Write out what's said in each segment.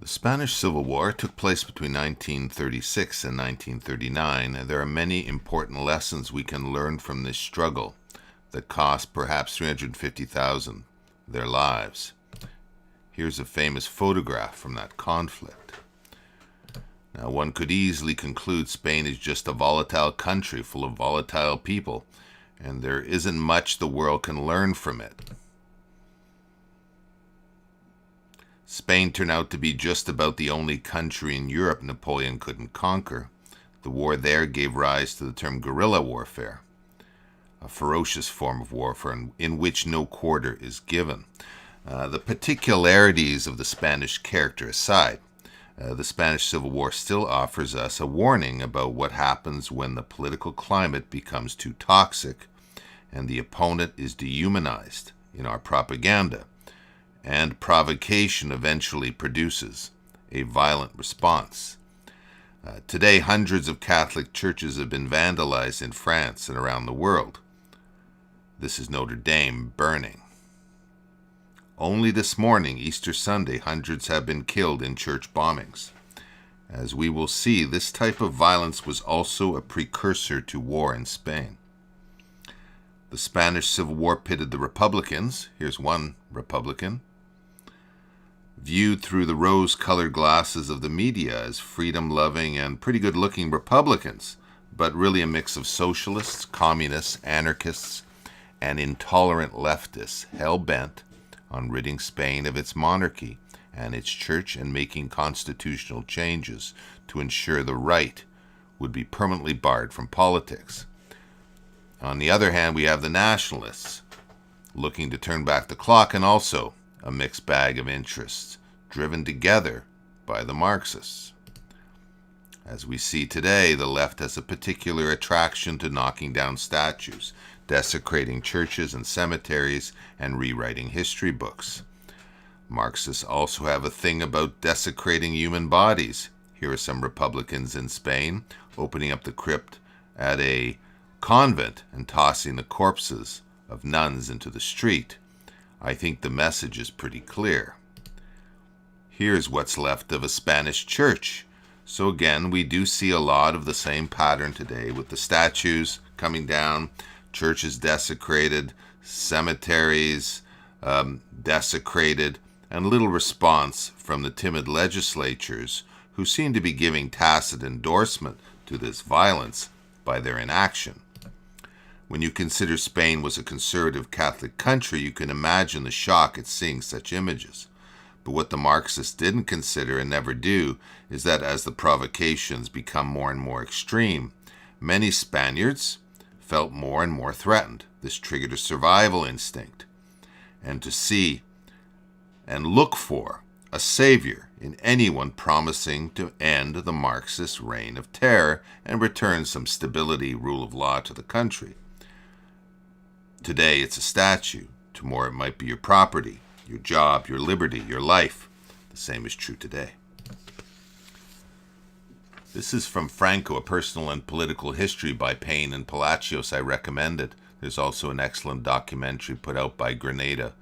The Spanish Civil War took place between 1936 and 1939, and there are many important lessons we can learn from this struggle that cost perhaps 350,000 their lives. Here's a famous photograph from that conflict. Now, one could easily conclude Spain is just a volatile country full of volatile people, and there isn't much the world can learn from it. Spain turned out to be just about the only country in Europe Napoleon couldn't conquer. The war there gave rise to the term guerrilla warfare, a ferocious form of warfare in which no quarter is given. The particularities of the Spanish character aside, the Spanish Civil War still offers us a warning about what happens when the political climate becomes too toxic and the opponent is dehumanized in our propaganda, and provocation eventually produces a violent response. Today, hundreds of Catholic churches have been vandalized in France and around the world. This is Notre Dame burning. Only this morning, Easter Sunday, hundreds have been killed in church bombings. As we will see, this type of violence was also a precursor to war in Spain. The Spanish Civil War pitted the Republicans, here's one Republican, viewed through the rose-colored glasses of the media as freedom-loving and pretty good-looking Republicans, but really a mix of socialists, communists, anarchists, and intolerant leftists hell-bent on ridding Spain of its monarchy and its church and making constitutional changes to ensure the right would be permanently barred from politics. On the other hand, we have the nationalists looking to turn back the clock, and also a mixed bag of interests driven together by the Marxists. As we see today, the left has a particular attraction to knocking down statues, desecrating churches and cemeteries, and rewriting history books. Marxists also have a thing about desecrating human bodies. Here are some Republicans in Spain opening up the crypt at a convent and tossing the corpses of nuns into the street. I think the message is pretty clear. Here's what's left of a Spanish church. So again, we do see a lot of the same pattern today with the statues coming down, churches desecrated, cemeteries desecrated, and little response from the timid legislatures who seem to be giving tacit endorsement to this violence by their inaction. When you consider Spain was a conservative Catholic country, you can imagine the shock at seeing such images. But what the Marxists didn't consider and never do is that as the provocations become more and more extreme, many Spaniards felt more and more threatened. This triggered a survival instinct, and to see and look for a savior in anyone promising to end the Marxist reign of terror and return some stability, rule of law to the country. Today it's a statue. Tomorrow it might be your property, your job, your liberty, your life. The same is true today. This is from Franco, A Personal and Political History by Payne and Palacios. I recommend it. There's also an excellent documentary put out by Grenada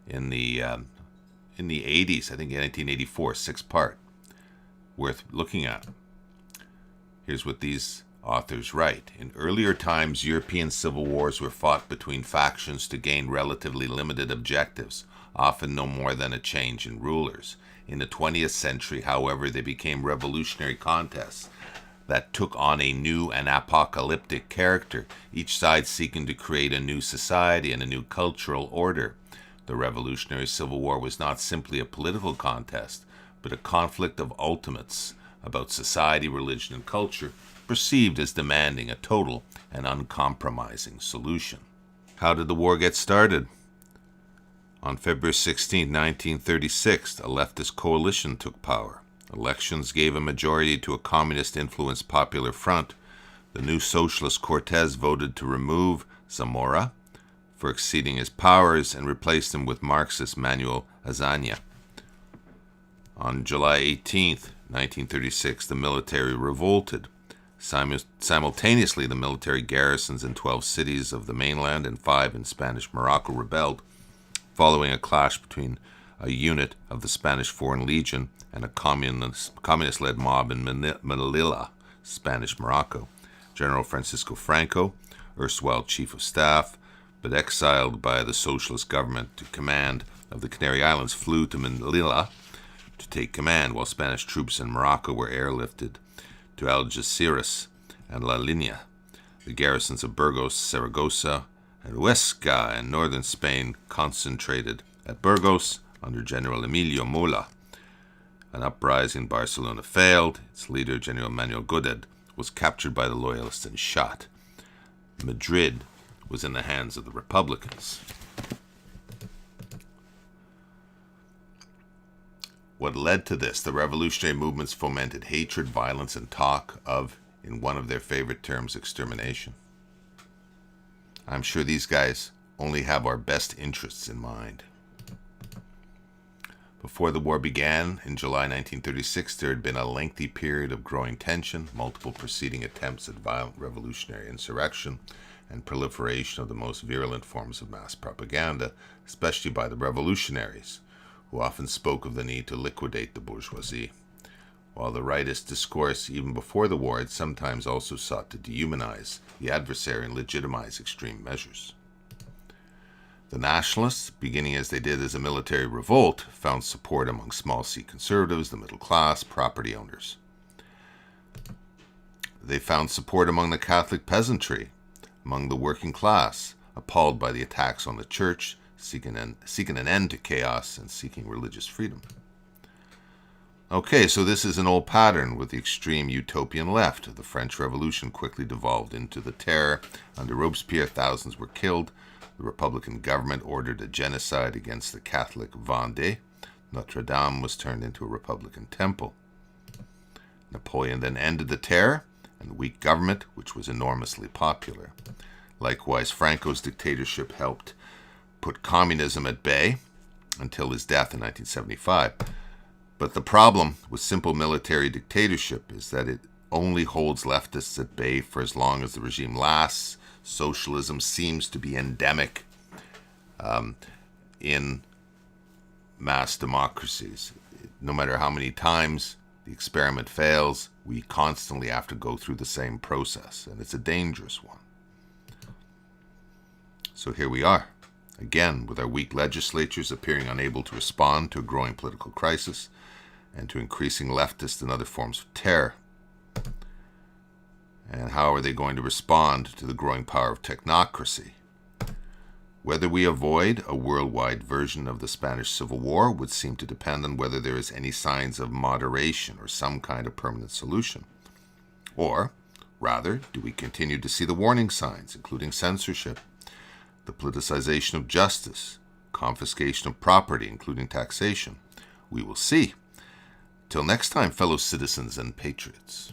in the 80s, I think in 1984, 6-part. Worth looking at. Here's what these authors write. In earlier times, European civil wars were fought between factions to gain relatively limited objectives, often no more than a change in rulers. In the 20th century, however, they became revolutionary contests that took on a new and apocalyptic character, each side seeking to create a new society and a new cultural order. The Revolutionary Civil War was not simply a political contest, but a conflict of ultimates about society, religion, and culture, perceived as demanding a total and uncompromising solution. How did the war get started? On February 16, 1936, a leftist coalition took power. Elections gave a majority to a communist-influenced Popular Front. The new socialist Cortes voted to remove Zamora for exceeding his powers and replaced him with Marxist Manuel Azaña. On July 18, 1936, the military revolted. Simultaneously, the military garrisons in 12 cities of the mainland and 5 in Spanish Morocco rebelled, following a clash between a unit of the Spanish Foreign Legion and a communist-led mob in Melilla, Spanish Morocco. General Francisco Franco, erstwhile chief of staff, but exiled by the socialist government to command of the Canary Islands, flew to Melilla to take command, while Spanish troops in Morocco were airlifted to Algeciras and La Linea. The garrisons of Burgos, Saragossa, and Huesca in northern Spain concentrated at Burgos under General Emilio Mola. An uprising in Barcelona failed. Its leader, General Manuel Goded, was captured by the loyalists and shot. Madrid was in the hands of the Republicans. What led to this? The revolutionary movements fomented hatred, violence, and talk of, in one of their favorite terms, extermination. I'm sure these guys only have our best interests in mind. Before the war began, in July 1936, there had been a lengthy period of growing tension, multiple preceding attempts at violent revolutionary insurrection, and proliferation of the most virulent forms of mass propaganda, especially by the revolutionaries, who often spoke of the need to liquidate the bourgeoisie, while the rightist discourse, even before the war, had sometimes also sought to dehumanize the adversary and legitimize extreme measures. The nationalists, beginning as they did as a military revolt, found support among small C conservatives, the middle class, property owners. They found support among the Catholic peasantry, among the working class, appalled by the attacks on the church, seeking an end to chaos and seeking religious freedom. Okay, so this is an old pattern with the extreme utopian left. The French Revolution quickly devolved into the terror. Under Robespierre, thousands were killed. The Republican government ordered a genocide against the Catholic Vendée. Notre Dame was turned into a Republican temple. Napoleon then ended the terror and the weak government, which was enormously popular. Likewise, Franco's dictatorship helped put communism at bay until his death in 1975. But the problem with simple military dictatorship is that it only holds leftists at bay for as long as the regime lasts. Socialism seems to be endemic in mass democracies. No matter how many times the experiment fails, we constantly have to go through the same process, and it's a dangerous one. So here we are, again, with our weak legislatures appearing unable to respond to a growing political crisis and to increasing leftist and other forms of terror. And how are they going to respond to the growing power of technocracy? Whether we avoid a worldwide version of the Spanish Civil War would seem to depend on whether there is any signs of moderation or some kind of permanent solution. Or, rather, do we continue to see the warning signs, including censorship, the politicization of justice, confiscation of property, including taxation? We will see. Till next time, fellow citizens and patriots.